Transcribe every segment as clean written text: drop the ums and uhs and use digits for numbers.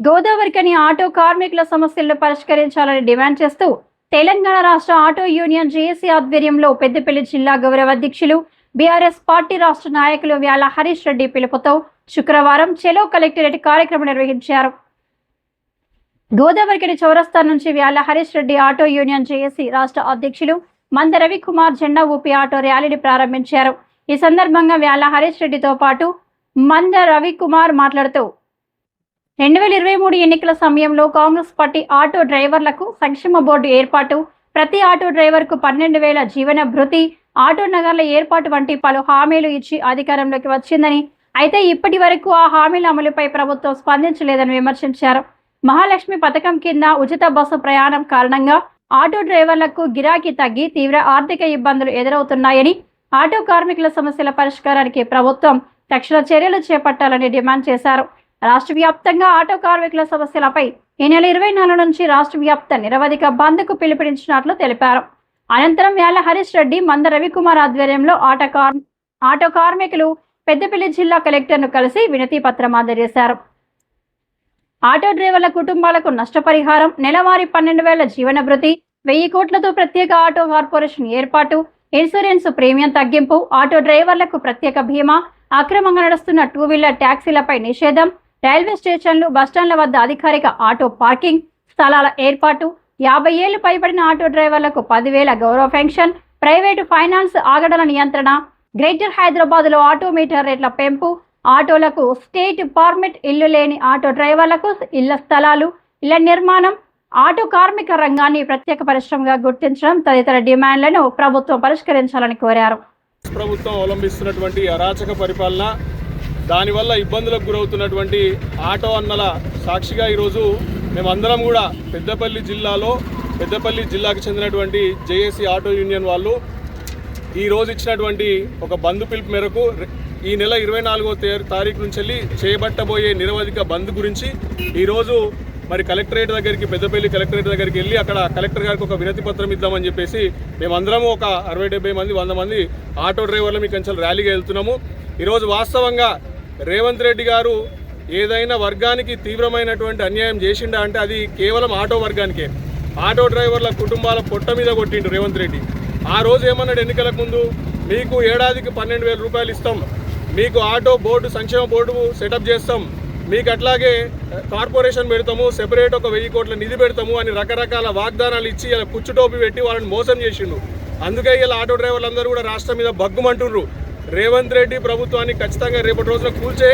Godavarikhani auto కార్మికుల సమస్యలను పరిష్కరించాలని డిమాండ్ చేస్తూ తెలంగాణ రాష్ట్ర ఆటో యూనియన్ జేఏసీ ఆధ్వర్యంలో పెద్దపల్లి జిల్లా గౌరవ అధ్యక్షులు బీఆర్ఎస్ పార్టీ రాష్ట్ర నాయకులు వ్యాల హరీష్ రెడ్డి పిలుపుతో శుక్రవారం చెలో కలెక్టరేట్ కార్యక్రమం నిర్వహించారు. గోదావరికని చౌరస్తా నుంచి Vyala Harish Reddy auto union JAC రాష్ట్ర అధ్యక్షులు మంద రవికుమార్ జెండా ఊపి ఆటో ర్యాలీని ప్రారంభించారు. ఈ సందర్భంగా వ్యాల హరీష్ రెడ్డితో పాటు మంద రవికుమార్ మాట్లాడుతూ 2023 ఎన్నికల సమయంలో కాంగ్రెస్ పార్టీ ఆటో డ్రైవర్లకు సంక్షేమ బోర్డు ఏర్పాటు, ప్రతి ఆటో డ్రైవర్కు 12,000 జీవన భృతి, ఆటో నగర్ల ఏర్పాటు వంటి పలు హామీలు ఇచ్చి అధికారంలోకి వచ్చిందని, అయితే ఇప్పటి వరకు ఆ హామీల అమలుపై ప్రభుత్వం స్పందించలేదని విమర్శించారు. మహాలక్ష్మి పథకం కింద ఉచిత బస్సు ప్రయాణం కారణంగా ఆటో డ్రైవర్లకు గిరాకీ తగ్గి తీవ్ర ఆర్థిక ఇబ్బందులు ఎదురవుతున్నాయని, ఆటో కార్మికుల సమస్యల పరిష్కారానికి ప్రభుత్వం తక్షణ చర్యలు చేపట్టాలని డిమాండ్ చేశారు. రాష్ట్ర వ్యాప్తంగా ఆటో కార్మికుల సమస్యలపై ఈ నెల 24 నుంచి రాష్ట్ర వ్యాప్త నిరవధిక బంద్కు పిలుపునిచ్చినట్లు తెలిపారు. అనంతరం వ్యాల హరీష్ రెడ్డి, మంద రవికుమార్ ఆధ్వర్యంలో ఆటో కార్మికులు పెద్దపల్లి జిల్లా కలెక్టర్ను కలిసి వినతి పత్రం అందజేశారు. ఆటో డ్రైవర్ల కుటుంబాలకు నష్టపరిహారం, నెలవారీ 12,000 జీవన భృతి, 1000 కోట్లతో ప్రత్యేక ఆటో కార్పొరేషన్ ఏర్పాటు, ఇన్సూరెన్స్ ప్రీమియం తగ్గింపు, ఆటో డ్రైవర్లకు ప్రత్యేక బీమా, అక్రమంగా నడుస్తున్న 2 వీలర్ ట్యాక్సీలపై నిషేధం, రైల్వే స్టేషన్లు, బస్టాండ్ల వద్ద అధికారిక ఆటో పార్కింగ్ స్థలాల ఏర్పాటు, 50 ఏళ్లు పైబడిన ఆటో డ్రైవర్లకు 10,000 గౌరవ పెన్షన్, ప్రైవేటు ఫైనాన్స్ ఆగడల నియంత్రణ, గ్రేటర్ హైదరాబాద్లో ఆటో మీటర్ రేట్ల పెంపు, ఆటోలకు స్టేట్ పర్మిట్, ఇల్లు లేని ఆటో డ్రైవర్లకు ఇళ్ల స్థలాలు, ఇళ్ల నిర్మాణం, ఆటో కార్మిక రంగాన్ని ప్రత్యేక పరిశ్రమగా గుర్తించడం తదితర డిమాండ్లను ప్రభుత్వం పరిష్కరించాలని కోరారు. ప్రభుత్వం అవలంబిస్తున్నటువంటి అరాచక పరిపాలన, దానివల్ల ఇబ్బందులకు గురవుతున్నటువంటి ఆటో అన్నల సాక్షిగా ఈరోజు మేమందరం కూడా పెద్దపల్లి జిల్లాకు చెందినటువంటి జేఏసీ ఆటో యూనియన్ వాళ్ళు ఈరోజు ఇచ్చినటువంటి ఒక బంద్ పిలుపు మేరకు ఈ నెల 24వ తారీఖు నుంచి వెళ్ళి చేయబట్టబోయే నిరవధిక బంద్ గురించి ఈరోజు మరి పెద్దపల్లి కలెక్టరేట్ దగ్గరికి వెళ్ళి అక్కడ కలెక్టర్ గారికి ఒక వినతి పత్రం ఇద్దామని చెప్పేసి మేమందరము ఒక 60-70 మంది 100 మంది ఆటో డ్రైవర్లు మీ కంచెలు ర్యాలీగా వెళ్తున్నాము. ఈరోజు వాస్తవంగా రేవంత్ రెడ్డి గారు ఏదైనా వర్గానికి తీవ్రమైనటువంటి అన్యాయం చేసిండా అంటే అది కేవలం ఆటో వర్గానికే. ఆటో డ్రైవర్ల కుటుంబాల పొట్ట మీద కొట్టిండు రేవంత్ రెడ్డి. ఆ రోజు ఏమన్నాడు, ఎన్నికలకు ముందు మీకు ఏడాదికి 12,000 రూపాయలు ఇస్తాం, మీకు ఆటో బోర్డు సంక్షేమ బోర్డు సెటప్ చేస్తాం, మీకు అట్లాగే కార్పొరేషన్ పెడతాము, సెపరేట్ ఒక 1000 కోట్ల నిధి పెడతాము అని రకరకాల వాగ్దానాలు ఇచ్చి ఇలా కుచ్చుటోపి పెట్టి వాళ్ళని మోసం చేసిండు. అందుకే ఇలా ఆటో డ్రైవర్లందరూ కూడా రాష్ట్రం మీద బగ్గుమంటున్నారు. రేవంత్ రెడ్డి ప్రభుత్వాన్ని ఖచ్చితంగా రేపటి రోజున కూల్చే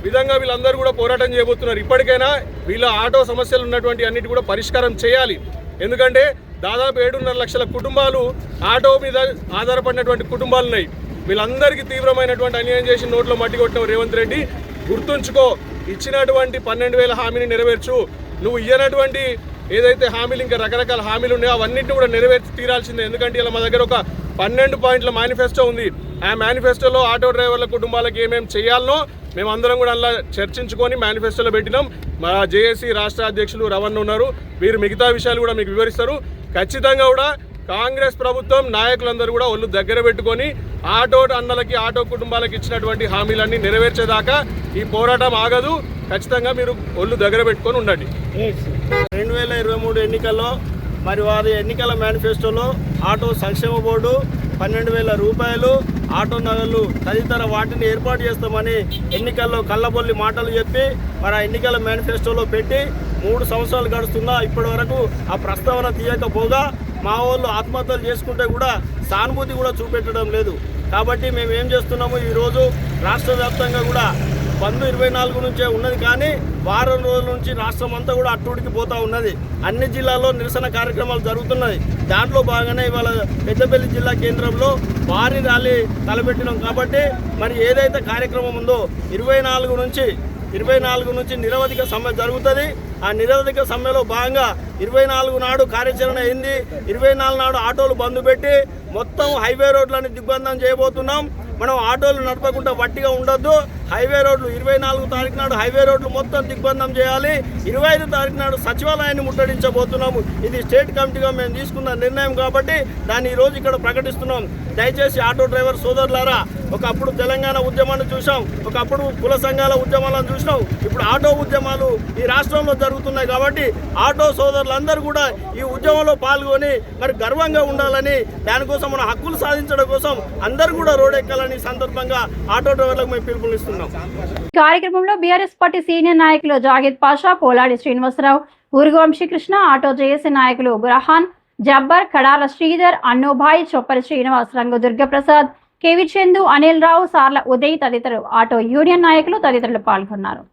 విధంగా వీళ్ళందరూ కూడా పోరాటం చేయబోతున్నారు. ఇప్పటికైనా వీళ్ళ ఆటో సమస్యలు ఉన్నటువంటి అన్నిటి కూడా పరిష్కారం చేయాలి. ఎందుకంటే దాదాపు 7.5 లక్షల కుటుంబాలు ఆటో మీద ఆధారపడినటువంటి కుటుంబాలు ఉన్నాయి. వీళ్ళందరికీ తీవ్రమైనటువంటి అన్యాయం చేసి నోట్లో మట్టి కొట్టిన రేవంత్ రెడ్డి, గుర్తుంచుకో, ఇచ్చినటువంటి 12,000 హామీని నెరవేర్చు. నువ్వు ఇయ్యనటువంటి ఏదైతే హామీలు ఇంకా రకరకాల హామీలు ఉన్నాయో అవన్నింటినీ కూడా నెరవేర్చి తీరాల్సిందే. ఎందుకంటే ఇలా మా దగ్గర ఒక 12 పాయింట్ల మేనిఫెస్టో ఉంది. ఆ మేనిఫెస్టోలో ఆటో డ్రైవర్ల కుటుంబాలకు ఏమేమి చేయాలనో మేమందరం కూడా అలా చర్చించుకొని మేనిఫెస్టోలో పెట్టినాం. మా జేఏసీ రాష్ట్ర అధ్యక్షులు రవణ ఉన్నారు, వీరు మిగతా విషయాలు కూడా మీకు వివరిస్తారు. ఖచ్చితంగా కూడా కాంగ్రెస్ ప్రభుత్వం నాయకులందరూ కూడా ఒళ్ళు దగ్గర పెట్టుకొని ఆటో అన్నలకి ఆటో కుటుంబాలకు ఇచ్చినటువంటి హామీలన్నీ నెరవేర్చేదాకా ఈ పోరాటం ఆగదు. ఖచ్చితంగా మీరు ఒళ్ళు దగ్గర పెట్టుకొని ఉండండి. 2023 ఎన్నికల్లో మరి వారి ఎన్నికల మేనిఫెస్టోలో ఆటో సంక్షేమ బోర్డు 12,000 రూపాయలు, ఆటో నగర్లు తదితర వాటిని ఏర్పాటు చేస్తామని ఎన్నికల్లో కళ్ళబొల్లి మాటలు చెప్పి మరి ఆ ఎన్నికల మేనిఫెస్టోలో పెట్టి 3 సంవత్సరాలు గడుస్తున్నా ఇప్పటి వరకు ఆ ప్రస్తావన తీయకపోగా మా వాళ్ళు ఆత్మహత్యలు చేసుకుంటే కూడా సానుభూతి కూడా చూపెట్టడం లేదు. కాబట్టి మేము ఏం చేస్తున్నాము, ఈరోజు రాష్ట్ర వ్యాప్తంగా కూడా బంద్ 24 నుంచే ఉన్నది, కానీ వారం రోజుల నుంచి రాష్ట్రం అంతా కూడా అట్టుడికి పోతూ ఉన్నది. అన్ని జిల్లాల్లో నిరసన కార్యక్రమాలు జరుగుతున్నాయి. దాంట్లో భాగంగానే ఇవాళ పెద్దపల్లి జిల్లా కేంద్రంలో భారీ ర్యాలీ తలపెట్టినాం. కాబట్టి మరి ఏదైతే కార్యక్రమం ఉందో 24 నుంచి నిరవధిక సమ్మె జరుగుతుంది. ఆ నిరవధిక సమ్మెలో భాగంగా 24 నాడు కార్యాచరణ అయింది. 24 నాడు ఆటోలు బంద్ పెట్టి మొత్తం హైవే రోడ్లని దిగ్బంధం చేయబోతున్నాం. మనం ఆటోలు నడపకుండా వట్టిగా ఉండొద్దు, హైవే రోడ్లు 24 తారీఖు నాడు హైవే రోడ్లు మొత్తం దిగ్బంధం చేయాలి. 25 తారీఖు నాడు సచివాలయాన్ని ముట్టడించబోతున్నాము. ఇది స్టేట్ కమిటీగా మేము తీసుకున్న నిర్ణయం కాబట్టి దాన్ని ఈరోజు ఇక్కడ ప్రకటిస్తున్నాం. దయచేసి ఆటో డ్రైవర్ సోదరులారా, ఒకప్పుడు తెలంగాణ ఉద్యమాన్ని చూసాం, ఒకప్పుడు కుల సంఘాల ఉద్యమాలను చూసినాం, ఇప్పుడు ఆటో ఉద్యమాలు ఈ రాష్ట్రంలో జరుగుతున్నాయి. కాబట్టి ఆటో సోదరులందరూ కూడా ఈ ఉద్యమంలో పాల్గొని మరి గర్వంగా ఉండాలని, దానికోసం మన హక్కులు సాధించడం కోసం అందరూ కూడా రోడ్ ఎక్కాలని సందర్భంగా ఆటో డ్రైవర్లకు మేము పిలుపునిస్తున్నాం. కార్యక్రమంలో బీఆర్ఎస్ పార్టీ సీనియర్ నాయకులు జాగిద్ పాషా, పోలాడి శ్రీనివాసరావు, ఊరుగు వంశీకృష్ణ, ఆటో జేఏసీ నాయకులు బురహాన్, జబ్బర్, కడాల శ్రీధర్, అన్నోభాయ్, చొప్పరి శ్రీనివాస్, రంగు దుర్గప్రసాద్, కేవి చందు, అనిల్ రావు, సార్ల ఉదయ్ తదితరులు ఆటో యూనియన్ నాయకులు తదితరులు పాల్గొన్నారు.